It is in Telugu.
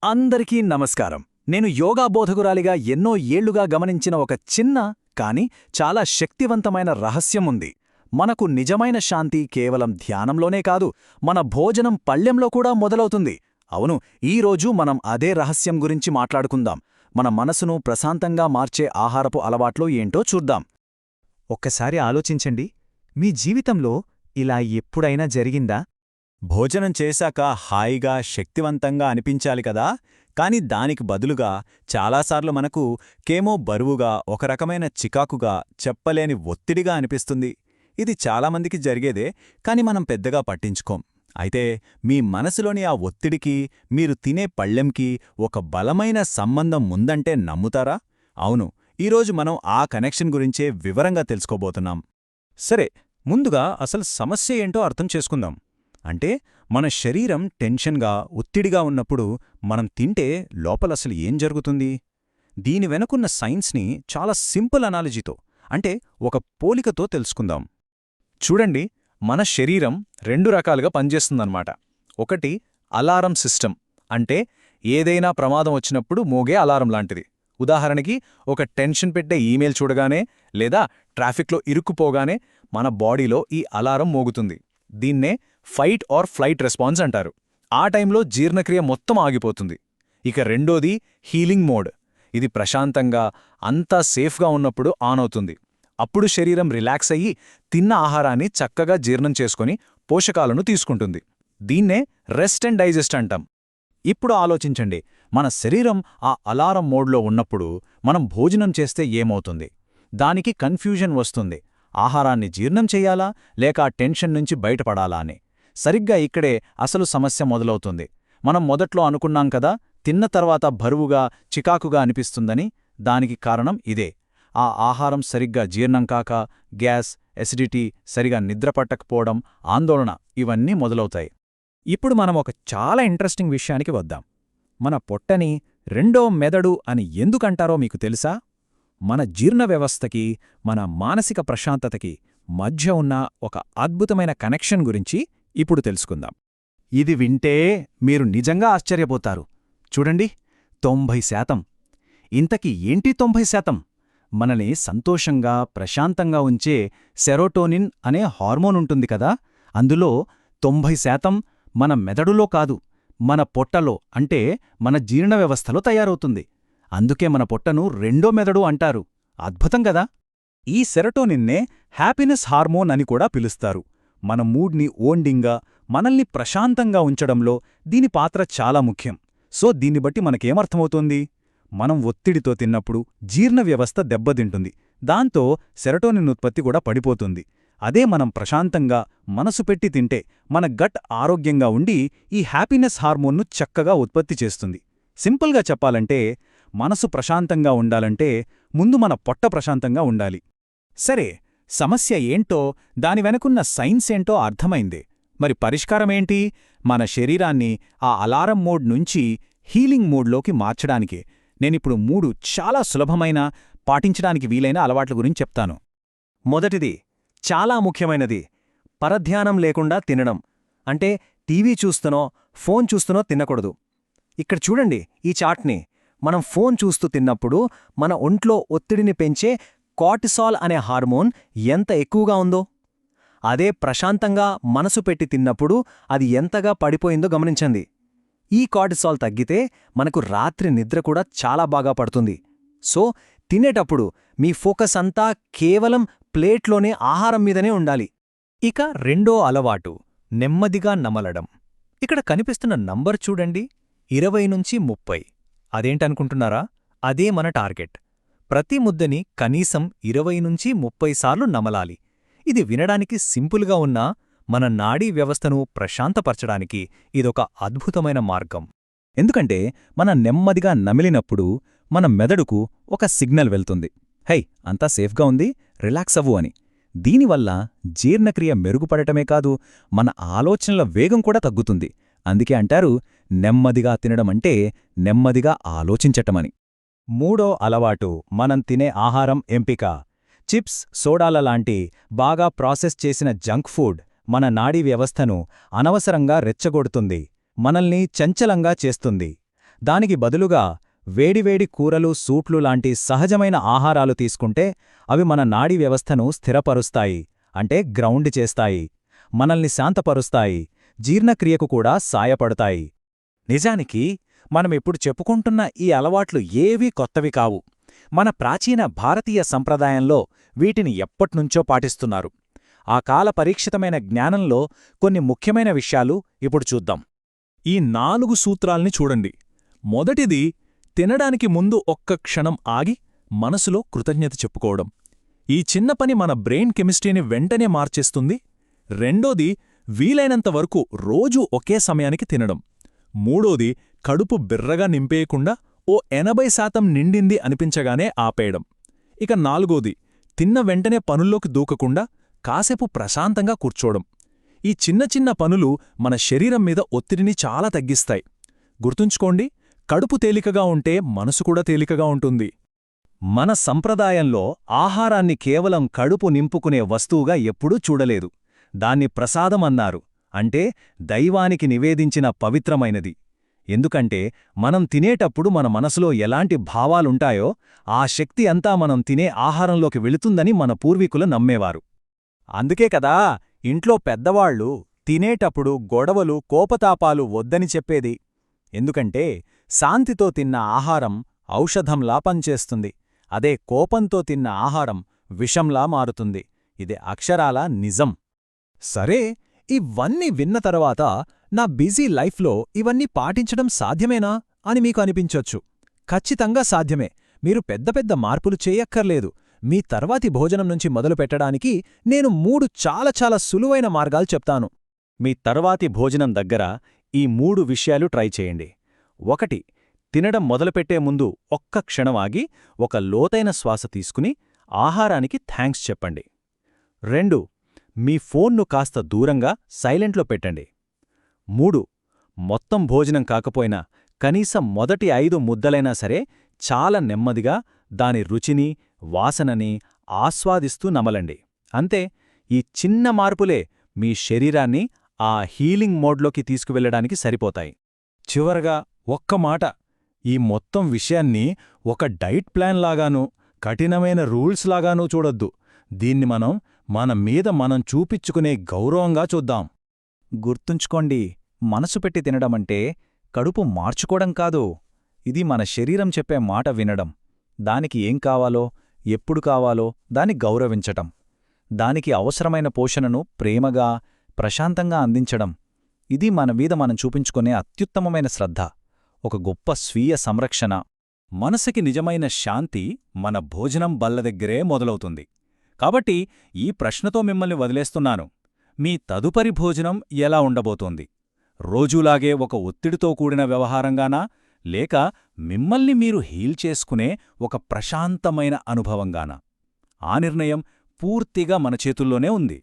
అందరికీ నమస్కారం. నేను యోగా బోధకురాలిగా ఎన్నో ఏళ్లుగా గమనించిన ఒక చిన్న కాని చాలా శక్తివంతమైన రహస్యం ఉంది. మనకు నిజమైన శాంతి కేవలం ధ్యానంలోనే కాదు, మన భోజనం పళ్లెంలో కూడా మొదలవుతుంది. అవును, ఈరోజు మనం అదే రహస్యం గురించి మాట్లాడుకుందాం. మన మనసును ప్రశాంతంగా మార్చే ఆహారపు అలవాట్లు ఏంటో చూద్దాం. ఒక్కసారి ఆలోచించండి, మీ జీవితంలో ఇలా ఎప్పుడైనా జరిగిందా? భోజనం చేశాక హాయిగా శక్తివంతంగా అనిపించాలి కదా, కాని దానికి బదులుగా చాలాసార్లు మనకు కేమో బరువుగా, ఒక రకమైన చికాకుగా, చెప్పలేని ఒత్తిడిగా అనిపిస్తుంది. ఇది చాలామందికి జరిగేదే, కాని మనం పెద్దగా పట్టించుకోం. అయితే మీ మనసులోని ఆ ఒత్తిడికి, మీరు తినే పళ్ళెంకి ఒక బలమైన సంబంధం ఉందంటే నమ్ముతారా? అవును, ఈరోజు మనం ఆ కనెక్షన్ గురించే వివరంగా తెలుసుకోబోతున్నాం. సరే, ముందుగా అసలు సమస్య ఏంటో అర్థం చేసుకుందాం. అంటే మన శరీరం టెన్షన్గా, ఒత్తిడిగా ఉన్నప్పుడు మనం తింటే లోపలసలు ఏం జరుగుతుంది? దీని వెనుకున్న సైన్స్ని చాలా సింపుల్ అనాలజీతో, అంటే ఒక పోలికతో తెలుసుకుందాం. చూడండి, మన శరీరం రెండు రకాలుగా పనిచేస్తుందన్నమాట. ఒకటి అలారం సిస్టమ్, అంటే ఏదైనా ప్రమాదం వచ్చినప్పుడు మోగే అలారం లాంటిది. ఉదాహరణకి, ఒక టెన్షన్ పెట్టే ఈమెయిల్ చూడగానే లేదా ట్రాఫిక్లో ఇరుక్కుపోగానే మన బాడీలో ఈ అలారం మోగుతుంది. దీన్నే ఫైట్ ఆర్ ఫ్లైట్ రెస్పాన్స్ అంటారు. ఆ టైంలో జీర్ణక్రియ మొత్తం ఆగిపోతుంది. ఇక రెండోది హీలింగ్ మోడ్. ఇది ప్రశాంతంగా, అంతా సేఫ్గా ఉన్నప్పుడు ఆన్ అవుతుంది. అప్పుడు శరీరం రిలాక్స్ అయ్యి తిన్న ఆహారాన్ని చక్కగా జీర్ణం చేసుకుని పోషకాలను తీసుకుంటుంది. దీన్నే రెస్ట్ అండ్ డైజెస్ట్ అంటాం. ఇప్పుడు ఆలోచించండి, మన శరీరం ఆ అలారం మోడ్లో ఉన్నప్పుడు మనం భోజనం చేస్తే ఏమవుతుంది? దానికి కన్ఫ్యూజన్ వస్తుంది. ఆహారాన్ని జీర్ణం చెయ్యాలా లేక ఆ టెన్షన్ నుంచి బయటపడాలా అని. సరిగ్గా ఇక్కడే అసలు సమస్య మొదలవుతుంది. మనం మొదట్లో అనుకున్నాం కదా, తిన్న తర్వాత బరువుగా, చికాకుగా అనిపిస్తుందని. దానికి కారణం ఇదే. ఆ ఆహారం సరిగ్గా జీర్ణం కాక గ్యాస్, ఎసిడిటీ, సరిగా నిద్రపట్టకపోవడం, ఆందోళన ఇవన్నీ మొదలవుతాయి. ఇప్పుడు మనం ఒక చాలా ఇంట్రెస్టింగ్ విషయానికి వద్దాం. మన పొట్టని రెండో మెదడు అని ఎందుకంటారో మీకు తెలుసా? మన జీర్ణ వ్యవస్థకి, మన మానసిక ప్రశాంతతకి మధ్య ఉన్న ఒక అద్భుతమైన కనెక్షన్ గురించి ఇప్పుడు తెలుసుకుందాం. ఇది వింటే మీరు నిజంగా ఆశ్చర్యపోతారు. చూడండి, 90%. ఇంతకీ ఏంటి 90%? మనని సంతోషంగా, ప్రశాంతంగా ఉంచే సెరోటోనిన్ అనే హార్మోన్ ఉంటుంది కదా, అందులో 90% మన మెదడులో కాదు, మన పొట్టలో, అంటే మన జీర్ణ వ్యవస్థలో తయారవుతుంది. అందుకే మన పొట్టను రెండో మెదడు అంటారు. అద్భుతం గదా? ఈ సెరటోనిన్నే హ్యాపీనెస్ హార్మోన్ అని కూడా పిలుస్తారు. మన మూడ్ని ఓండింగా, మనల్ని ప్రశాంతంగా ఉంచడంలో దీని పాత్ర చాలా ముఖ్యం. సో దీన్ని బట్టి మనకేమర్థమవుతోంది? మనం ఒత్తిడితో తిన్నప్పుడు జీర్ణ వ్యవస్థ దెబ్బతింటుంది. దాంతో సెరటోనిన్ ఉత్పత్తి కూడా పడిపోతుంది. అదే మనం ప్రశాంతంగా, మనసు పెట్టి తింటే మన గట్ ఆరోగ్యంగా ఉండి ఈ హ్యాపీనెస్ హార్మోన్ను చక్కగా ఉత్పత్తి చేస్తుంది. సింపుల్గా చెప్పాలంటే, మనసు ప్రశాంతంగా ఉండాలంటే ముందు మన పొట్ట ప్రశాంతంగా ఉండాలి. సరే, సమస్య ఏంటో, దాని వెనుకున్న సైన్స్ ఏంటో అర్థమైంది. మరి పరిష్కారమేంటి? మన శరీరాన్ని ఆ అలారం మోడ్ నుంచి హీలింగ్ మోడ్లోకి మార్చడానికి నేనిప్పుడు 3 చాలా సులభమైన, పాటించడానికి వీలైన అలవాట్ల గురించి చెప్తాను. మొదటిది, చాలా ముఖ్యమైనది, పరధ్యానం లేకుండా తినడం. అంటే టీవీ చూస్తూనో, ఫోన్ చూస్తూనో తినకూడదు. ఇక్కడ చూడండి ఈ చార్ట్ని. మనం ఫోన్ చూస్తూ తిన్నప్పుడు మన ఒంట్లో ఒత్తిడిని పెంచే కార్టిసాల్ అనే హార్మోన్ ఎంత ఎక్కువగా ఉందో, అదే ప్రశాంతంగా మనసు పెట్టి తిన్నప్పుడు అది ఎంతగా పడిపోయిందో గమనించండి. ఈ కార్టిసాల్ తగ్గితే మనకు రాత్రి నిద్ర కూడా చాలా బాగా పడుతుంది. సో తినేటప్పుడు మీ ఫోకస్ అంతా కేవలం ప్లేట్లోనే ఆహారం మీదనే ఉండాలి. ఇక రెండో అలవాటు, నెమ్మదిగా నమలడం. ఇక్కడ కనిపిస్తున్న నంబర్ చూడండి, 20 నుంచి 30. అదేంటనుకుంటున్నారా? అదే మన టార్గెట్. ప్రతి ముద్దని కనీసం 20 నుంచి 30 సార్లు నమలాలి. ఇది వినడానికి సింపుల్గా ఉన్నా మన నాడీ వ్యవస్థను ప్రశాంతపరచడానికి ఇదొక అద్భుతమైన మార్గం. ఎందుకంటే మనం నెమ్మదిగా నమిలినప్పుడు మన మెదడుకు ఒక సిగ్నల్ వెళ్తుంది, హై, అంతా సేఫ్గా ఉంది, రిలాక్స్ అవ్వు అని. దీనివల్ల జీర్ణక్రియ మెరుగుపడటమే కాదు, మన ఆలోచనల వేగం కూడా తగ్గుతుంది. అందుకే అంటారు, నెమ్మదిగా తినడమంటే నెమ్మదిగా ఆలోచించటమని. మూడో అలవాటు, మనం తినే ఆహారం ఎంపిక. చిప్స్, సోడాల లాంటి బాగా ప్రాసెస్ చేసిన జంక్ ఫుడ్ మన నాడీ వ్యవస్థను అనవసరంగా రెచ్చగొడుతుంది. మనల్ని చంచలంగా చేస్తుంది. దానికి బదులుగా వేడివేడి కూరలు సూప్లు లాంటి సహజమైన ఆహారాలు తీసుకుంటే అవి మన నాడీ వ్యవస్థను స్థిరపరుస్తాయి, అంటే గ్రౌండ్ చేస్తాయి, మనల్ని శాంతపరుస్తాయి, జీర్ణక్రియకు కూడా సాయపడతాయి. నిజానికి మనమిప్పుడు చెప్పుకుంటున్న ఈ అలవాట్లు ఏవీ కొత్తవి కావు. మన ప్రాచీన భారతీయ సంప్రదాయంలో వీటిని ఎప్పట్నుంచో పాటిస్తున్నారు. ఆ కాల పరీక్షితమైన జ్ఞానంలో కొన్ని ముఖ్యమైన విషయాలు ఇప్పుడు చూద్దాం. ఈ 4 సూత్రాల్ని చూడండి. మొదటిది, తినడానికి ముందు ఒక్క క్షణం ఆగి మనసులో కృతజ్ఞత చెప్పుకోవడం. ఈ చిన్న పని మన బ్రెయిన్ కెమిస్ట్రీని వెంటనే మార్చేస్తుంది. రెండోది, వీలైనంత వరకు రోజూ ఒకే సమయానికి తినడం. మూడోది, కడుపు బిర్రగా నింపేయకుండా ఓ 80% నిండింది అనిపించగానే ఆపేయడం. ఇక నాలుగోది, తిన్న వెంటనే పనుల్లోకి దూకకుండా కాసేపు ప్రశాంతంగా కూర్చోవడం. ఈ చిన్న చిన్న పనులు మన శరీరం మీద ఒత్తిడిని చాలా తగ్గిస్తాయి. గుర్తుంచుకోండి, కడుపు తేలికగా ఉంటే మనసు కూడా తేలికగా ఉంటుంది. మన సంప్రదాయంలో ఆహారాన్ని కేవలం కడుపు నింపుకునే వస్తువుగా ఎప్పుడూ చూడలేదు. దాన్ని ప్రసాదం అన్నారు, అంటే దైవానికి నివేదించిన పవిత్రమైనది. ఎందుకంటే మనం తినేటప్పుడు మన మనసులో ఎలాంటి భావాలుంటాయో ఆ శక్తి అంతా మనం తినే ఆహారంలోకి వెళుతుందని మన పూర్వీకులు నమ్మేవారు. అందుకే కదా ఇంట్లో పెద్దవాళ్లు తినేటప్పుడు గొడవలు కోపతాపాలు వద్దని చెప్పేది. ఎందుకంటే శాంతితో తిన్న ఆహారం ఔషధంలా పనిచేస్తుంది, అదే కోపంతో తిన్న ఆహారం విషంలా మారుతుంది. ఇది అక్షరాల నిజం. సరే, ఇవన్నీ విన్న తర్వాత నా బిజీ లైఫ్లో ఇవన్నీ పాటించడం సాధ్యమేనా అని మీకు అనిపించొచ్చు. ఖచ్చితంగా సాధ్యమే. మీరు పెద్ద పెద్ద మార్పులు చేయక్కర్లేదు. మీ తర్వాతి భోజనం నుంచి మొదలుపెట్టడానికి నేను 3 చాలా సులువైన మార్గాలు చెప్తాను. మీ తర్వాతి భోజనం దగ్గర ఈ 3 విషయాలు ట్రై చేయండి. 1. తినడం మొదలుపెట్టే ముందు ఒక్క క్షణం ఆగి ఒక లోతైన శ్వాస తీసుకుని ఆహారానికి థ్యాంక్స్ చెప్పండి. 2. మీ ఫోన్ను కాస్త దూరంగా సైలెంట్లో పెట్టండి. 3. మొత్తం భోజనం కాకపోయినా కనీసం మొదటి 5 ముద్దలైనా సరే చాలా నెమ్మదిగా దాని రుచిని, వాసనని ఆస్వాదిస్తూ నమలండి. అంతే, ఈ చిన్న మార్పులే మీ శరీరాన్ని ఆ హీలింగ్ మోడ్లోకి తీసుకువెళ్లడానికి సరిపోతాయి. చివరగా ఒక్క మాట, ఈ మొత్తం విషయాన్ని ఒక డైట్ ప్లాన్ లాగానూ కఠినమైన రూల్స్ లాగానూ చూడొద్దు. దీన్ని మన మీద మనం చూపించుకునే గౌరవంగా చూద్దాం. గుర్తుంచుకోండి, మనసు పెట్టి తినడమంటే కడుపు మార్చుకోవడం కాదు. ఇది మన శరీరం చెప్పే మాట వినడం, దానికి ఏం కావాలో, ఎప్పుడు కావాలో దాన్ని గౌరవించటం, దానికి అవసరమైన పోషణను ప్రేమగా, ప్రశాంతంగా అందించడం. ఇది మన మీద మనం చూపించుకునే అత్యుత్తమమైన శ్రద్ధ, ఒక గొప్ప స్వీయ సంరక్షణ. మనసుకి నిజమైన శాంతి మన భోజనం బల్ల దగ్గరే మొదలవుతుంది. కాబట్టి ఈ ప్రశ్నతో మిమ్మల్ని వదిలేస్తున్నాను. మీ తదుపరి భోజనం ఎలా ఉండబోతోంది? రోజూలాగే ఒక ఒత్తిడితో కూడిన వ్యవహారంగానా, లేక మిమ్మల్ని మీరు హీల్ చేసుకునే ఒక ప్రశాంతమైన అనుభవంగానా? ఆ నిర్ణయం పూర్తిగా మన చేతుల్లోనే ఉంది.